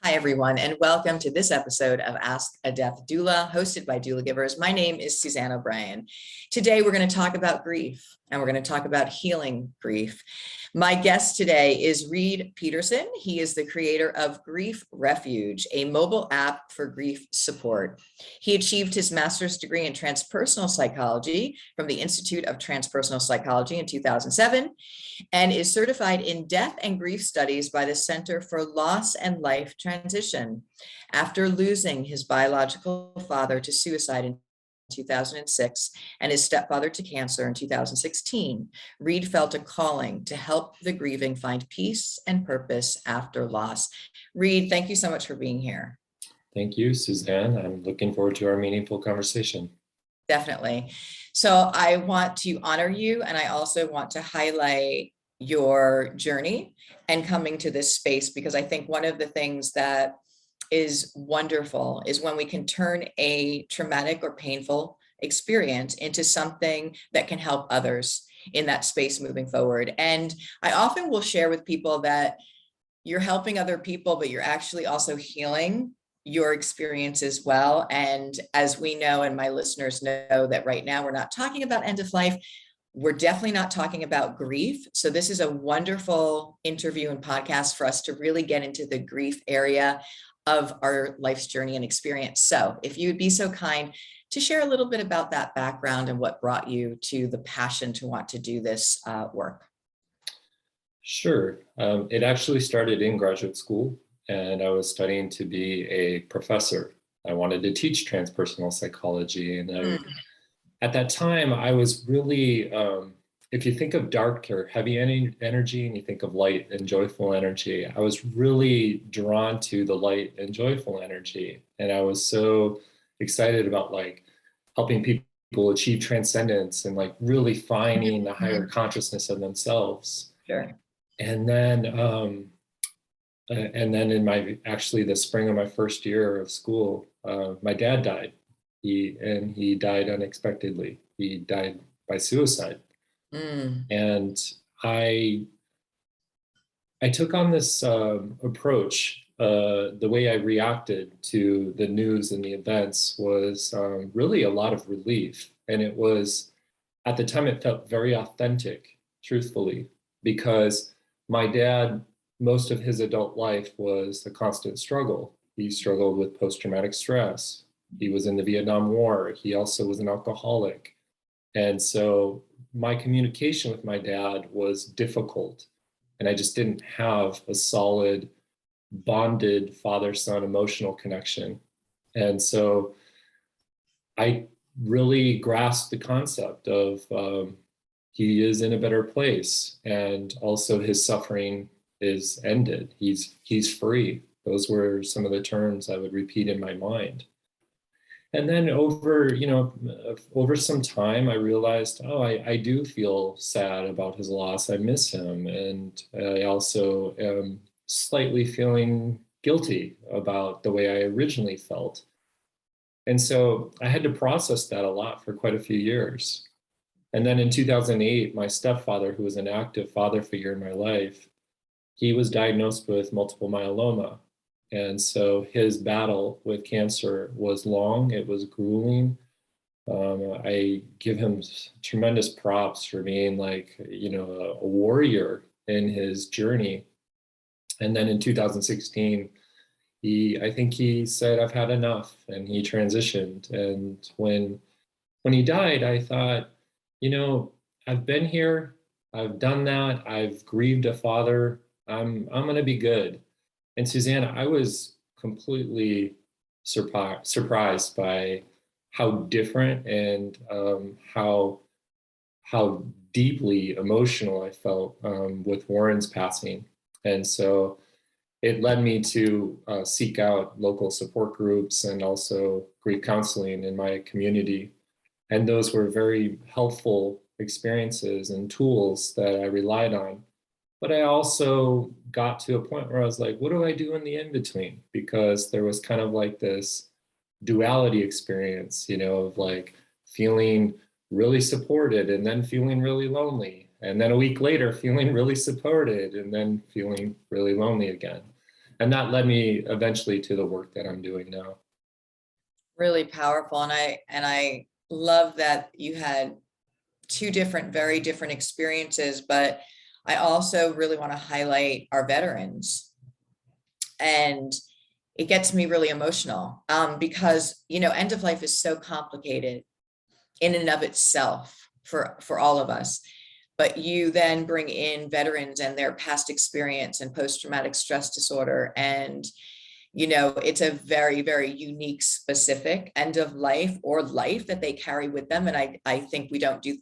Hi, everyone, and welcome to this episode of Ask a Death Doula, hosted by Doula Givers. My name is Suzanne O'Brien. Today, we're going to talk about grief, and we're going to talk about healing grief. My guest today is Reid Peterson. He is the creator of Grief Refuge, a mobile app for grief support. He achieved his master's degree in transpersonal psychology from the Institute of Transpersonal Psychology in 2007, and is certified in death and grief studies by the Center for Loss and Life Transition. After losing his biological father to suicide in 2006 and his stepfather to cancer in 2016, Reid felt a calling to help the grieving find peace and purpose after loss. Reid, thank you so much for being here. Thank you, Suzanne. I'm looking forward to our meaningful conversation. Definitely. So I want to honor you, and I also want to highlight your journey and coming to this space, because I think one of the things that is wonderful is when we can turn a traumatic or painful experience into something that can help others in that space moving forward. And I often will share with people that you're helping other people, but you're actually also healing your experience as well. And as we know, and my listeners know, that right now we're not talking about end of life. We're definitely not talking about grief. So this is a wonderful interview and podcast for us to really get into the grief area of our life's journey and experience. So if you would be so kind to share a little bit about that background and what brought you to the passion to want to do this work. Sure. It actually started in graduate school, and I was studying to be a professor. I wanted to teach transpersonal psychology. And at that time, I was really, if you think of dark or heavy energy and you think of light and joyful energy, I was really drawn to the light and joyful energy. And I was so excited about helping people achieve transcendence and really finding the higher consciousness of themselves. Sure. And then in the spring of my first year of school, my dad died. He died unexpectedly. He died by suicide. And I took on this approach. The way I reacted to the news and the events was really a lot of relief. And it was, at the time, it felt very authentic, truthfully, because my dad, most of his adult life was a constant struggle. He struggled with post-traumatic stress. He was in the Vietnam War. He also was an alcoholic. And so my communication with my dad was difficult. And I just didn't have a solid, bonded father-son emotional connection. And so I really grasped the concept of he is in a better place. And also his suffering is ended. He's free. Those were some of the terms I would repeat in my mind. And then over some time, I realized, I do feel sad about his loss. I miss him. And I also am slightly feeling guilty about the way I originally felt. And so I had to process that a lot for quite a few years. And then in 2008, my stepfather, who was an active father figure in my life, he was diagnosed with multiple myeloma. And so his battle with cancer was long, it was grueling. I give him tremendous props for being a warrior in his journey. And then in 2016, I think he said, I've had enough, and he transitioned. And when he died, I thought, I've been here, I've done that, I've grieved a father, I'm gonna be good. And Suzanne, I was completely surprised by how different and how deeply emotional I felt with Warren's passing. And so it led me to seek out local support groups and also grief counseling in my community. And those were very helpful experiences and tools that I relied on. But I also got to a point where I was like, what do I do in the in-between? Because there was kind of this duality experience, of feeling really supported and then feeling really lonely. And then a week later, feeling really supported and then feeling really lonely again. and that led me eventually to the work that I'm doing now. Really powerful. And I love that you had two very different experiences, but I also really want to highlight our veterans. And it gets me really emotional because, end of life is so complicated in and of itself for all of us. But you then bring in veterans and their past experience and post-traumatic stress disorder. And, it's a very, very unique, specific end of life or life that they carry with them. And I think we don't do,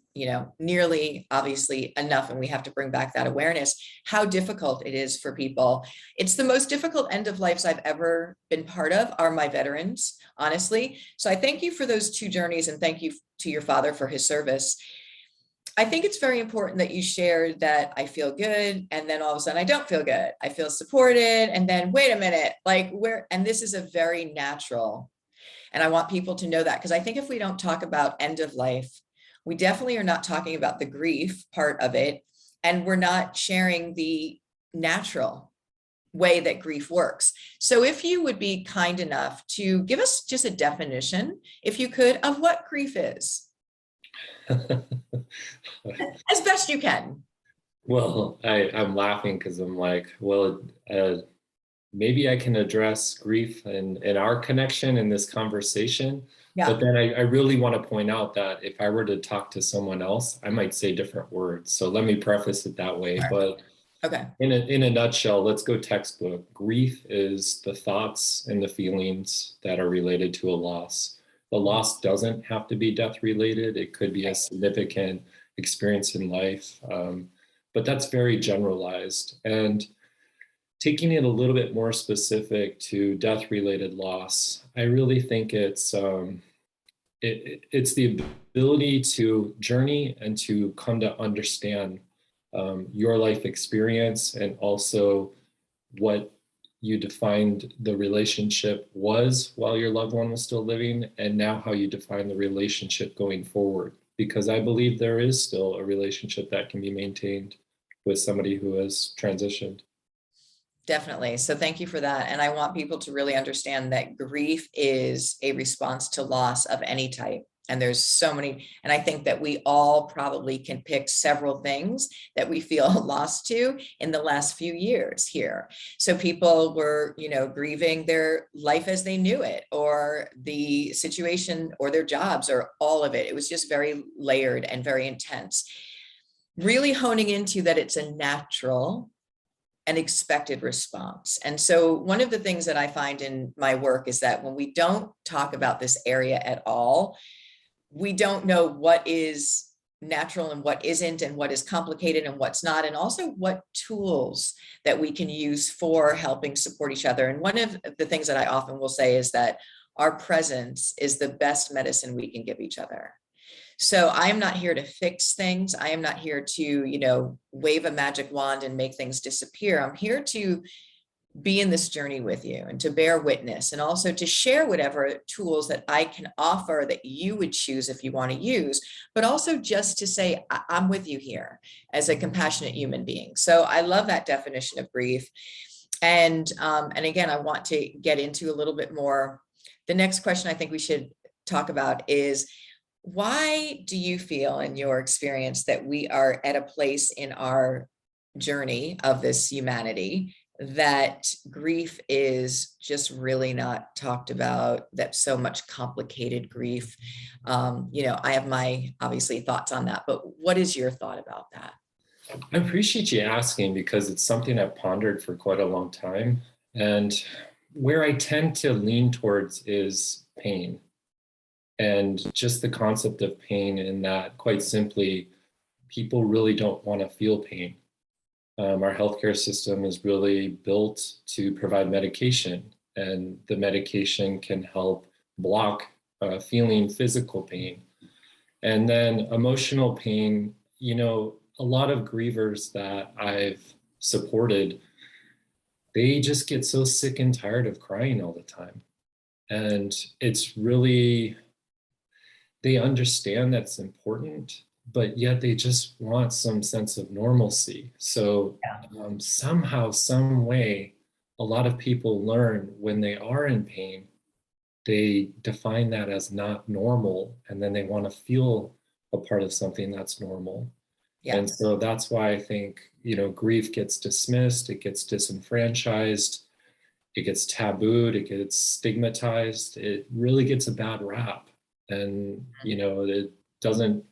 nearly obviously enough. And we have to bring back that awareness, how difficult it is for people. It's the most difficult end of lives I've ever been part of are my veterans, honestly. So I thank you for those two journeys, and thank you to your father for his service. I think it's very important that you shared that I feel good, and then all of a sudden I don't feel good. I feel supported, and then wait a minute, and this is a very natural, and I want people to know that, because I think if we don't talk about end of life, we definitely are not talking about the grief part of it, and we're not sharing the natural way that grief works. So if you would be kind enough to give us just a definition, if you could, of what grief is. As best you can. Well, I'm laughing because I'm like, well, maybe I can address grief and our connection in this conversation. Yeah. But then I really want to point out that if I were to talk to someone else, I might say different words. So let me preface it that way. But okay. In a nutshell, let's go textbook. Grief is the thoughts and the feelings that are related to a loss. The loss doesn't have to be death related. It could be a significant experience in life, but that's very generalized. And taking it a little bit more specific to death related loss, I really think it's the ability to journey and to come to understand your life experience, and also what you defined the relationship was while your loved one was still living, and now how you define the relationship going forward. Because I believe there is still a relationship that can be maintained with somebody who has transitioned. Definitely. So thank you for that. And I want people to really understand that grief is a response to loss of any type. And there's so many, and I think that we all probably can pick several things that we feel lost to in the last few years here. So people were, grieving their life as they knew it, or the situation, or their jobs, or all of it. It was just very layered and very intense. Really honing into that it's a natural and expected response. And so one of the things that I find in my work is that when we don't talk about this area at all, we don't know what is natural and what isn't, and what is complicated and what's not, and also what tools that we can use for helping support each other. And one of the things that I often will say is that our presence is the best medicine we can give each other. So I am not here to fix things. I am not here to, wave a magic wand and make things disappear. I'm here to be in this journey with you and to bear witness, and also to share whatever tools that I can offer that you would choose if you want to use, but also just to say, I'm with you here as a compassionate human being. So I love that definition of grief. And again, I want to get into a little bit more. The next question I think we should talk about is, why do you feel in your experience that we are at a place in our journey of this humanity that grief is just really not talked about, that so much complicated grief? I have my obviously thoughts on that, but what is your thought about that? I appreciate you asking, because it's something I've pondered for quite a long time. And where I tend to lean towards is pain. And just the concept of pain, in that, quite simply, people really don't want to feel pain. Our healthcare system is really built to provide medication, and the medication can help block feeling physical pain. And then emotional pain, a lot of grievers that I've supported, they just get so sick and tired of crying all the time. And it's really, they understand that's important, but yet they just want some sense of normalcy. So somehow, some way, a lot of people learn when they are in pain, they define that as not normal, and then they want to feel a part of something that's normal. Yeah. And so that's why I think, grief gets dismissed, it gets disenfranchised, it gets tabooed, it gets stigmatized, it really gets a bad rap. And, it doesn't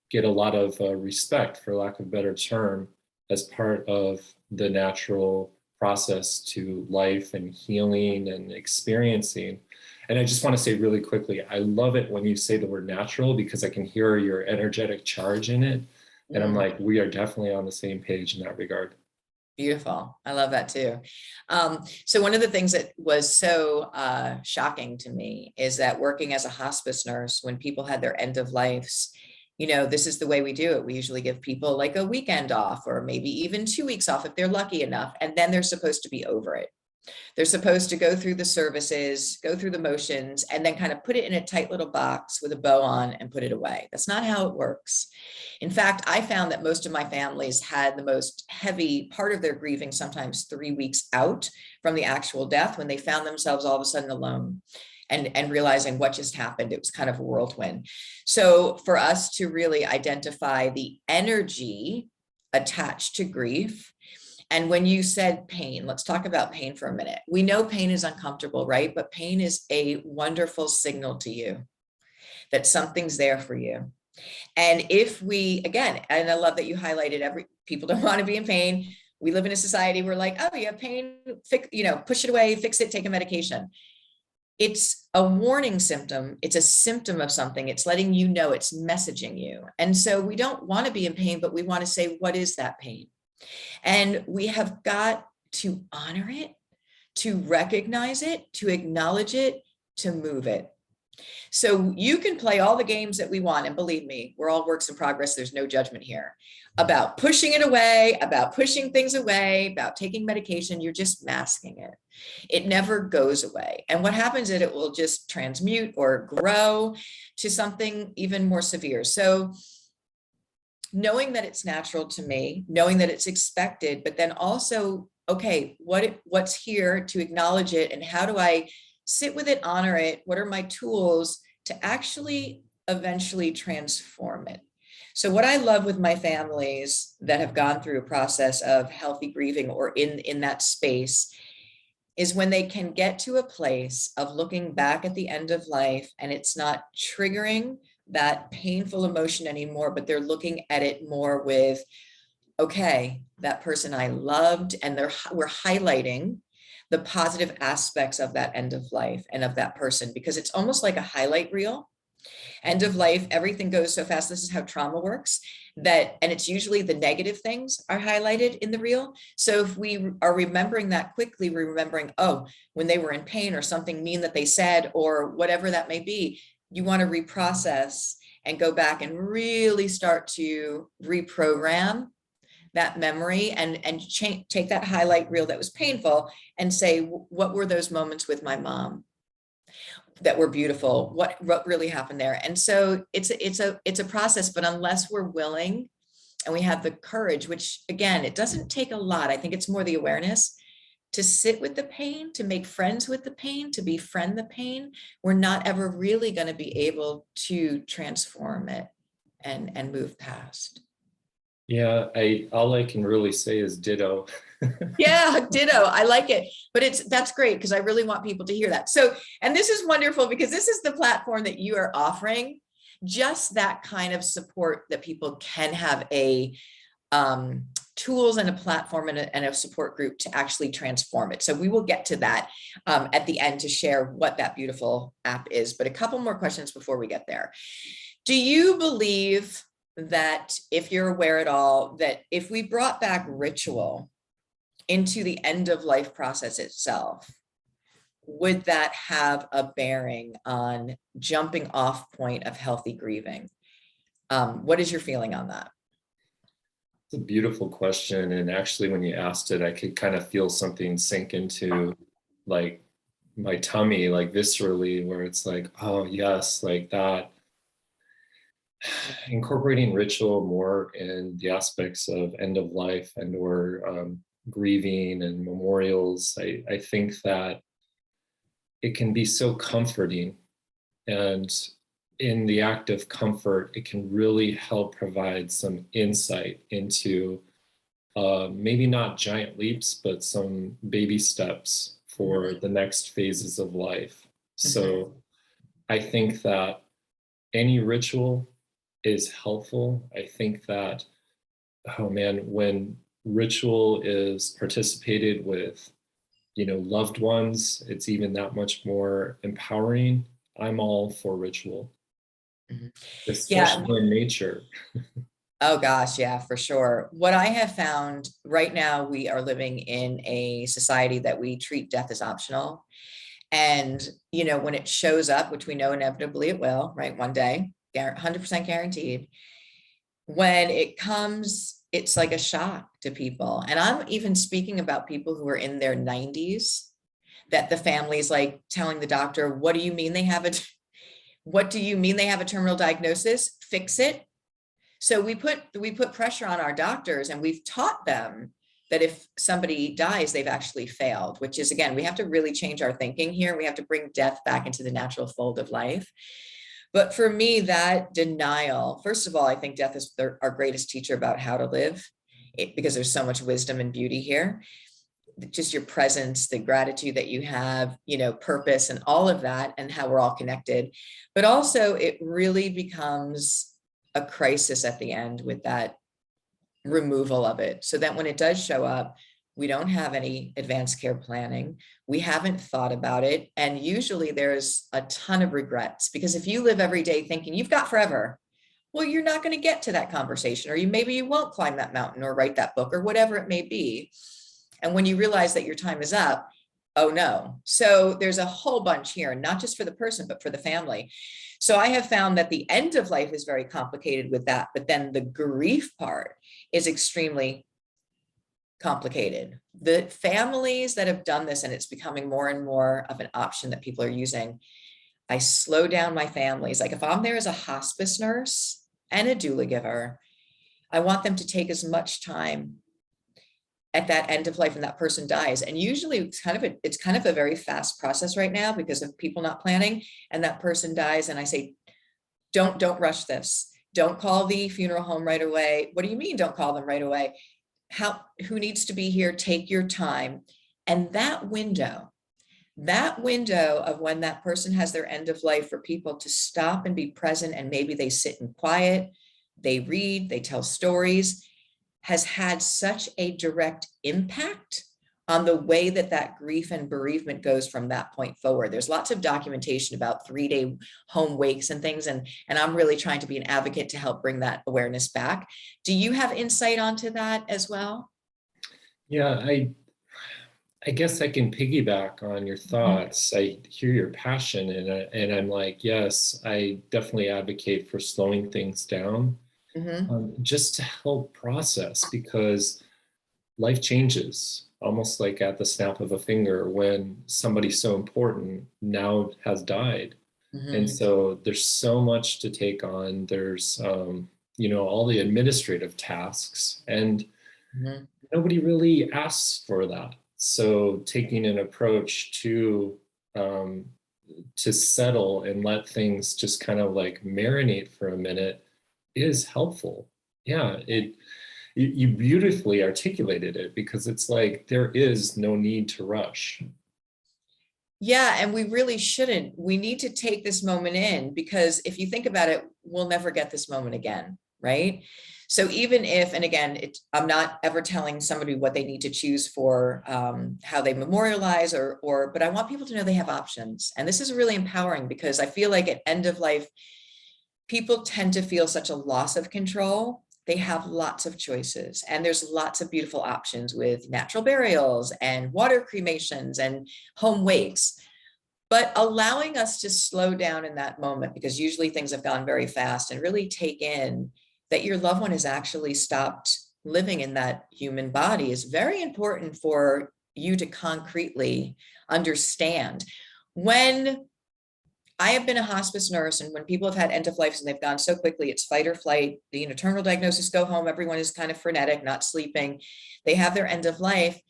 get a lot of respect, for lack of a better term, as part of the natural process to life and healing and experiencing. And I just want to say really quickly, I love it when you say the word natural, because I can hear your energetic charge in it. And I'm like, we are definitely on the same page in that regard. Beautiful. I love that too. So one of the things that was so shocking to me is that working as a hospice nurse, when people had their end of lives, this is the way we do it. We usually give people like a weekend off, or maybe even 2 weeks off if they're lucky enough. And then they're supposed to be over it. They're supposed to go through the services, go through the motions, and then kind of put it in a tight little box with a bow on and put it away. That's not how it works. In fact, I found that most of my families had the most heavy part of their grieving, sometimes 3 weeks out from the actual death, when they found themselves all of a sudden alone and realizing what just happened. It was kind of a whirlwind. So for us to really identify the energy attached to grief. And when you said pain, let's talk about pain for a minute. We know pain is uncomfortable, right? But pain is a wonderful signal to you that something's there for you. And if we, again, and I love that you highlighted, people don't want to be in pain. We live in a society where like, oh, you have pain, push it away, fix it, take a medication. It's a warning symptom. It's a symptom of something. It's letting you know, it's messaging you. And so we don't want to be in pain, but we want to say, what is that pain? And we have got to honor it, to recognize it, to acknowledge it, to move it. So you can play all the games that we want. And believe me, we're all works in progress. There's no judgment here about pushing it away, about pushing things away, about taking medication. You're just masking it. It never goes away. And what happens is it will just transmute or grow to something even more severe. So knowing that it's natural to me, knowing that it's expected, but then also, okay, what's here, to acknowledge it, and how do I sit with it, honor it? What are my tools to actually eventually transform it? So what I love with my families that have gone through a process of healthy grieving or in that space is when they can get to a place of looking back at the end of life and it's not triggering that painful emotion anymore, but they're looking at it more with, okay, that person I loved, and we're highlighting the positive aspects of that end of life and of that person, because it's almost like a highlight reel. End of life, everything goes so fast. This is how trauma works, and it's usually the negative things are highlighted in the reel. So if we are remembering that quickly, we're remembering, oh, when they were in pain or something mean that they said, or whatever that may be, you want to reprocess and go back and really start to reprogram that memory and take that highlight reel that was painful and say, what were those moments with my mom that were beautiful? What really happened there? And so it's a process, but unless we're willing and we have the courage, which again, it doesn't take a lot. I think it's more the awareness to sit with the pain, to make friends with the pain, to befriend the pain. We're not ever really going to be able to transform it and move past. Yeah, all I can really say is ditto. Yeah, ditto. I like it. But that's great, because I really want people to hear that. So, and this is wonderful because this is the platform that you are offering, just that kind of support that people can have a tools and a platform and a support group to actually transform it. So we will get to that at the end to share what that beautiful app is. But a couple more questions before we get there. Do you believe that, if you're aware at all, that if we brought back ritual into the end of life process itself, would that have a bearing on jumping off point of healthy grieving? What is your feeling on that? It's a beautiful question. And actually, when you asked it, I could kind of feel something sink into like my tummy, like viscerally, where it's like, oh yes, like that. Incorporating ritual more in the aspects of end of life and or grieving and memorials, I think that it can be so comforting. And in the act of comfort, it can really help provide some insight into maybe not giant leaps, but some baby steps for the next phases of life. So I think that any ritual is helpful. I think that, oh man, when ritual is participated with, loved ones, it's even that much more empowering. I'm all for ritual, Yeah. especially in nature. Oh gosh, yeah, for sure. What I have found right now, we are living in a society that we treat death as optional. And, when it shows up, which we know inevitably it will, right? One day, 100% guaranteed. When it comes, it's like a shock to people. And I'm even speaking about people who are in their 90s, that the family's like telling the doctor, what do you mean they have a terminal diagnosis? Fix it. So we put pressure on our doctors, and we've taught them that if somebody dies, they've actually failed, which is, again, we have to really change our thinking here. We have to bring death back into the natural fold of life. But for me, that denial, first of all, I think death is our greatest teacher about how to live, because there's so much wisdom and beauty here. Just your presence, the gratitude that you have, purpose and all of that, and how we're all connected. But also it really becomes a crisis at the end with that removal of it. So that when it does show up, we don't have any advanced care planning. We haven't thought about it. And usually there's a ton of regrets, because if you live every day thinking you've got forever, well, you're not going to get to that conversation, or maybe you won't climb that mountain or write that book or whatever it may be. And when you realize that your time is up, oh no. So there's a whole bunch here, not just for the person, but for the family. So I have found that the end of life is very complicated with that, but then the grief part is extremely complicated. The families that have done this, and it's becoming more and more of an option that people are using, I slow down my families. Like if I'm there as a hospice nurse and a doula giver, I want them to take as much time at that end of life when that person dies. And usually it's kind of a very fast process right now because of people not planning, and that person dies. And I say, don't rush this. Don't call the funeral home right away. What do you mean don't call them right away? Who needs to be here? Take your time. And that window of when that person has their end of life, for people to stop and be present, and maybe they sit in quiet, they read, they tell stories, has had such a direct impact on the way that grief and bereavement goes from that point forward. There's lots of documentation about 3-day home wakes and things, and I'm really trying to be an advocate to help bring that awareness back. Do you have insight onto that as well? Yeah, I guess I can piggyback on your thoughts. I hear your passion, and I'm like, yes, I definitely advocate for slowing things down, just to help process, because life changes almost like at the snap of a finger when somebody so important now has died. And so there's so much to take on. There's, all the administrative tasks, and nobody really asks for that. So taking an approach to settle and let things just kind of like marinate for a minute is helpful. Yeah, you beautifully articulated it, because it's like there is no need to rush. Yeah, and we really shouldn't. We need to take this moment in, because if you think about it, we'll never get this moment again, right? So even if, and again, I'm not ever telling somebody what they need to choose for how they memorialize, but I want people to know they have options. And this is really empowering, because I feel like at end of life, people tend to feel such a loss of control. They have lots of choices, and there's lots of beautiful options with natural burials and water cremations and home wakes. But allowing us to slow down in that moment, because usually things have gone very fast, and really take in that your loved one has actually stopped living in that human body, is very important for you to concretely understand. When I have been a hospice nurse, and when people have had end of life and they've gone so quickly, it's fight or flight. The terminal diagnosis, go home. Everyone is kind of frenetic, not sleeping. They have their end of life.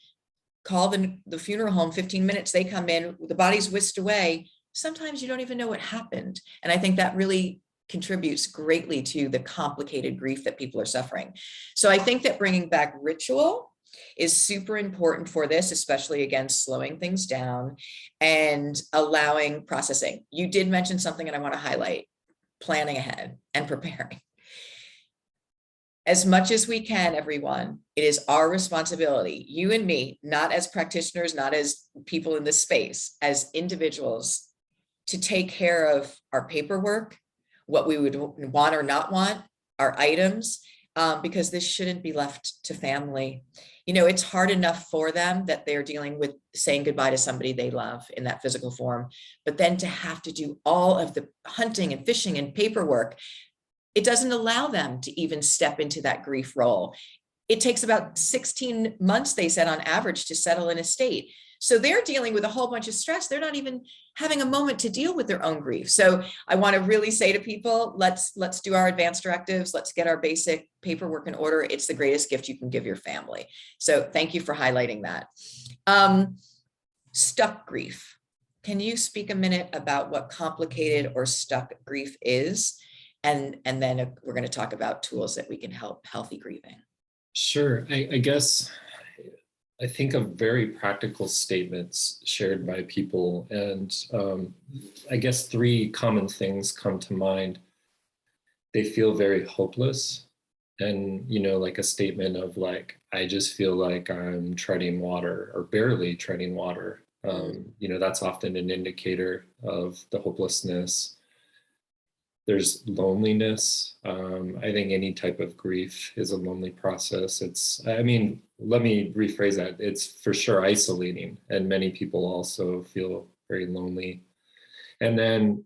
Call the funeral home, 15 minutes, they come in, the body's whisked away. Sometimes you don't even know what happened. And I think that really contributes greatly to the complicated grief that people are suffering. So I think that bringing back ritual is super important for this, especially again, slowing things down and allowing processing. You did mention something, and I want to highlight planning ahead and preparing. As much as we can, everyone, it is our responsibility, you and me, not as practitioners, not as people in this space, as individuals, to take care of our paperwork, what we would want or not want, our items, because this shouldn't be left to family. It's hard enough for them that they're dealing with saying goodbye to somebody they love in that physical form, but then to have to do all of the hunting and fishing and paperwork, it doesn't allow them to even step into that grief role. It takes about 16 months, they said, on average, to settle an estate. So they're dealing with a whole bunch of stress. They're not even having a moment to deal with their own grief. So I want to really say to people, let's do our advanced directives. Let's get our basic paperwork in order. It's the greatest gift you can give your family. So thank you for highlighting that. Stuck grief. Can you speak a minute about what complicated or stuck grief is? And then we're going to talk about tools that we can help healthy grieving. Sure. I guess I think of very practical statements shared by people, and I guess 3 common things come to mind. They feel very hopeless, and like a statement of like, I just feel like I'm treading water or barely treading water. That's often an indicator of the hopelessness. There's loneliness. I think any type of grief is a lonely process. Let me rephrase that. It's for sure isolating, and many people also feel very lonely. And then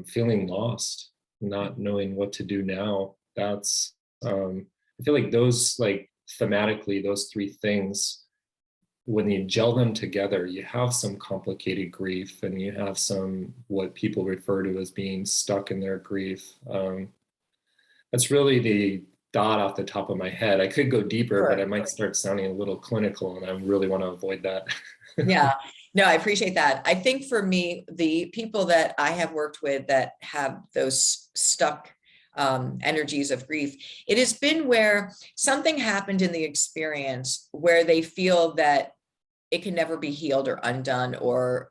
feeling lost, not knowing what to do now. That's, I feel like those, like thematically, those 3 things, when you gel them together, you have some complicated grief, and you have some what people refer to as being stuck in their grief. That's really the thought off the top of my head. I could go deeper, but I might start sounding a little clinical, and I really want to avoid that. Yeah, no, I appreciate that. I think for me, the people that I have worked with that have those stuck energies of grief, it has been where something happened in the experience where they feel that it can never be healed or undone, or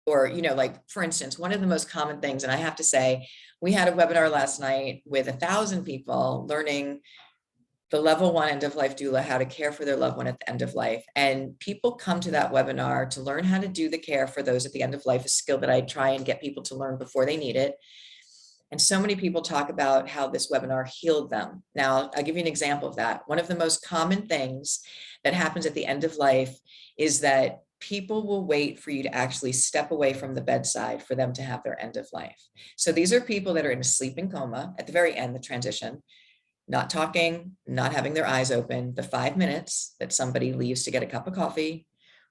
like, for instance, one of the most common things, and I have to say, we had a webinar last night with 1,000 people learning the level 1 end of life doula, how to care for their loved one at the end of life. And people come to that webinar to learn how to do the care for those at the end of life, a skill that I try and get people to learn before they need it. And so many people talk about how this webinar healed them. Now, I'll give you an example of that. One of the most common things that happens at the end of life is that people will wait for you to actually step away from the bedside for them to have their end of life. So these are people that are in a sleeping coma at the very end, the transition, not talking, not having their eyes open, the 5 minutes that somebody leaves to get a cup of coffee,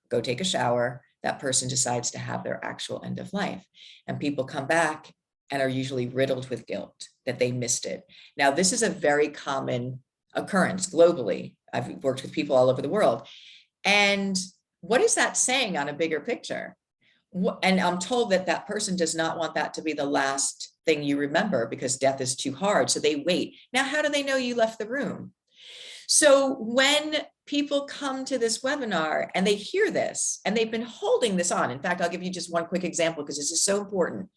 go take a shower, that person decides to have their actual end of life. And people come back and are usually riddled with guilt that they missed it. Now, this is a very common occurrence globally. I've worked with people all over the world. And what is that saying on a bigger picture? And I'm told that that person does not want that to be the last thing you remember, because death is too hard. So they wait. Now, how do they know you left the room? So when people come to this webinar and they hear this, and they've been holding this on. In fact, I'll give you just one quick example, because this is so important.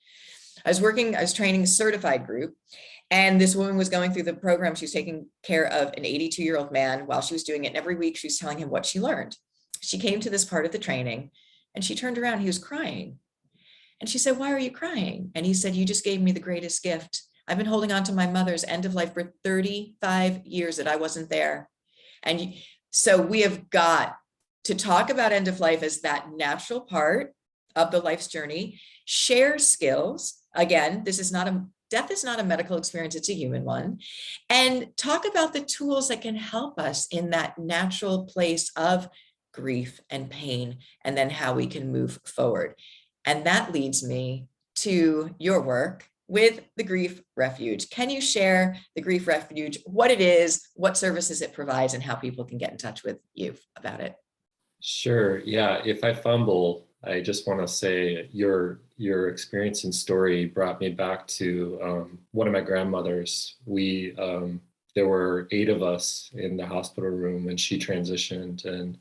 I was training a certified group, and this woman was going through the program. She was taking care of an 82-year-old man while she was doing it. And every week she was telling him what she learned. She came to this part of the training, and she turned around, he was crying. And she said, "Why are you crying?" And he said, "You just gave me the greatest gift. I've been holding on to my mother's end of life for 35 years that I wasn't there." And so we have got to talk about end of life as that natural part of the life's journey, share skills. Again, death is not a medical experience, it's a human one. And talk about the tools that can help us in that natural place of grief and pain, and then how we can move forward. And that leads me to your work with the Grief Refuge. Can you share the Grief Refuge, what it is, what services it provides, and how people can get in touch with you about it? Sure. Yeah. If I fumble, I just want to say your experience and story brought me back to one of my grandmothers. There were 8 of us in the hospital room when she transitioned, and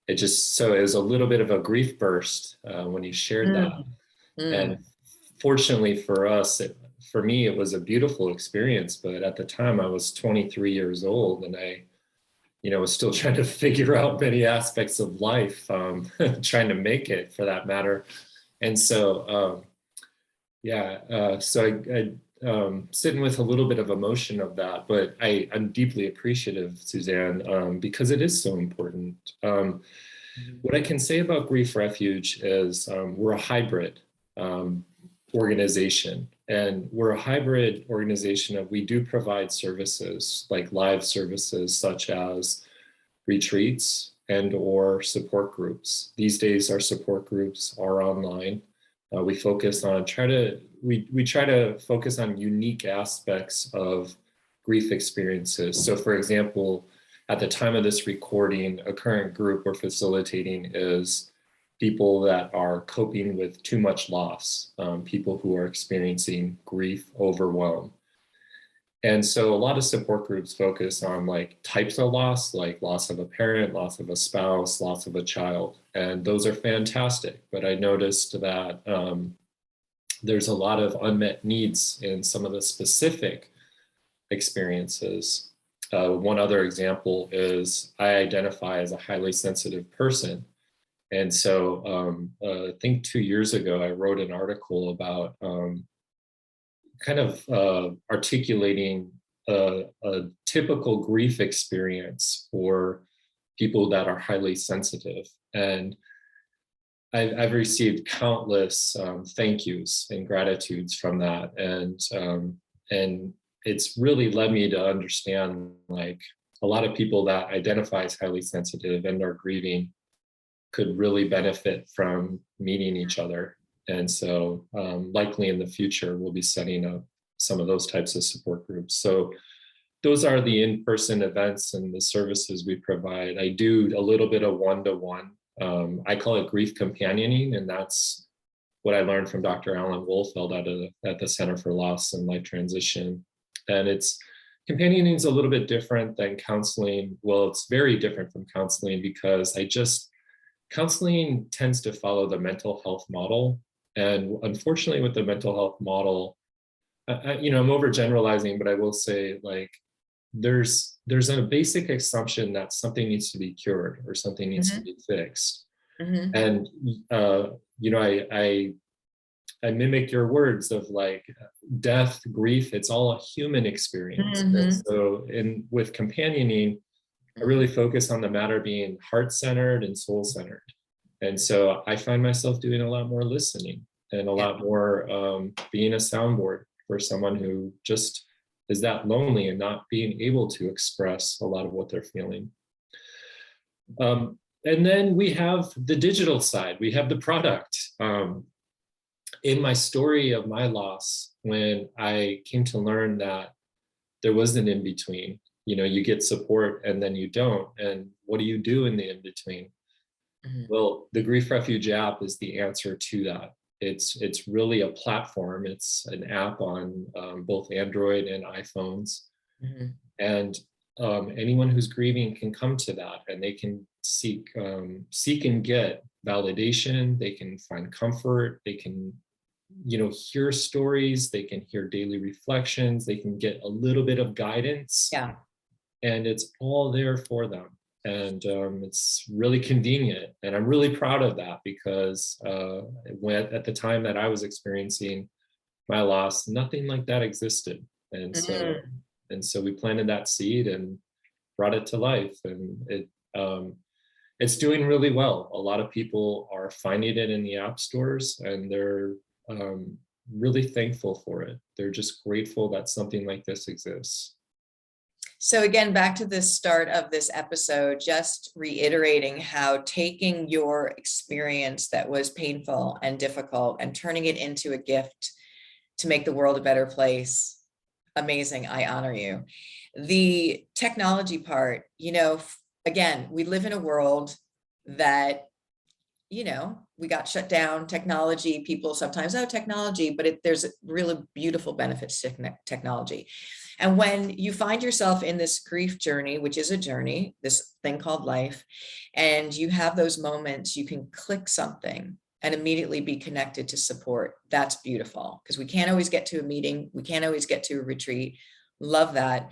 it was a little bit of a grief burst when you shared that. And fortunately for us, for me, it was a beautiful experience. But at the time, I was 23 years old, and I was still trying to figure out many aspects of life, trying to make it, for that matter. And so, I'm sitting with a little bit of emotion of that, but I'm deeply appreciative, Suzanne, because it is so important. What I can say about Grief Refuge is we're a hybrid organization, and we're a hybrid organization of, we do provide services like live services such as retreats and or support groups. These days our support groups are online. We focus on we try to focus on unique aspects of grief experiences. So for example, at the time of this recording, a current group we're facilitating is people that are coping with too much loss, people who are experiencing grief overwhelm. And so a lot of support groups focus on like types of loss, like loss of a parent, loss of a spouse, loss of a child. And those are fantastic. But I noticed that there's a lot of unmet needs in some of the specific experiences. One other example is I identify as a highly sensitive person. And so I think 2 years ago, I wrote an article about articulating a typical grief experience for people that are highly sensitive. And I've received countless thank yous and gratitudes from that. And it's really led me to understand, like, a lot of people that identify as highly sensitive and are grieving could really benefit from meeting each other. And so likely in the future, we'll be setting up some of those types of support groups. So those are the in-person events and the services we provide. I do a little bit of one-to-one. I call it grief companioning, and that's what I learned from Dr. Alan Wolfeld at the Center for Loss and Life Transition. And companioning is a little bit different than counseling. Well, it's very different from counseling because counseling tends to follow the mental health model. And unfortunately with the mental health model, I'm overgeneralizing, but I will say, like, there's a basic assumption that something needs to be cured or something needs to be fixed. And, I mimic your words of like death, grief, it's all a human experience. And so with companioning, I really focus on the matter being heart-centered and soul-centered. And so I find myself doing a lot more listening and a lot more being a soundboard for someone who just is that lonely and not being able to express a lot of what they're feeling. And then we have the digital side. We have the product. In my story of my loss, when I came to learn that there was an in-between, you get support and then you don't. And what do you do in the in-between? Well, the Grief Refuge app is the answer to that. It's really a platform. It's an app on both Android and iPhones. And anyone who's grieving can come to that, and they can seek and get validation. They can find comfort. They can, hear stories. They can hear daily reflections. They can get a little bit of guidance. Yeah. And it's all there for them. And it's really convenient. And I'm really proud of that because at the time that I was experiencing my loss, nothing like that existed. And so we planted that seed and brought it to life. And it's doing really well. A lot of people are finding it in the app stores, and they're really thankful for it. They're just grateful that something like this exists. So again, back to the start of this episode, just reiterating how taking your experience that was painful and difficult and turning it into a gift to make the world a better place. Amazing. I honor you. The technology part, again, we live in a world that, we got shut down. Technology, people sometimes, technology, but there's really beautiful benefits to technology. And when you find yourself in this grief journey, which is a journey, this thing called life, and you have those moments, you can click something and immediately be connected to support. That's beautiful, because we can't always get to a meeting. We can't always get to a retreat. Love that.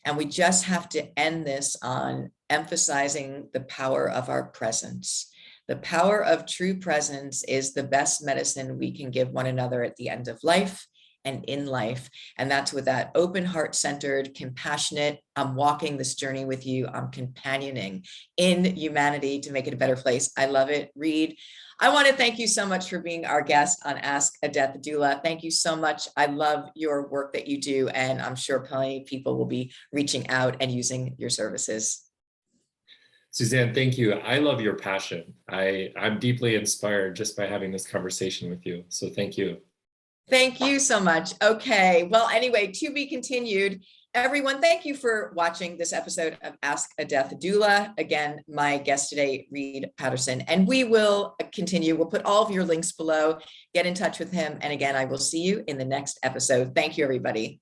And we just have to end this on emphasizing the power of our presence. The power of true presence is the best medicine we can give one another at the end of life and in life. And that's with that open, heart-centered, compassionate, I'm walking this journey with you. I'm companioning in humanity to make it a better place. I love it. Reid, I want to thank you so much for being our guest on Ask a Death Doula. Thank you so much. I love your work that you do, and I'm sure plenty of people will be reaching out and using your services. Suzanne, thank you. I love your passion. I'm deeply inspired just by having this conversation with you. So thank you. Thank you so much. Okay. Well, anyway, to be continued. Everyone, thank you for watching this episode of Ask a Death Doula. Again, my guest today, Reid Peterson, and we will continue. We'll put all of your links below. Get in touch with him. And again, I will see you in the next episode. Thank you, everybody.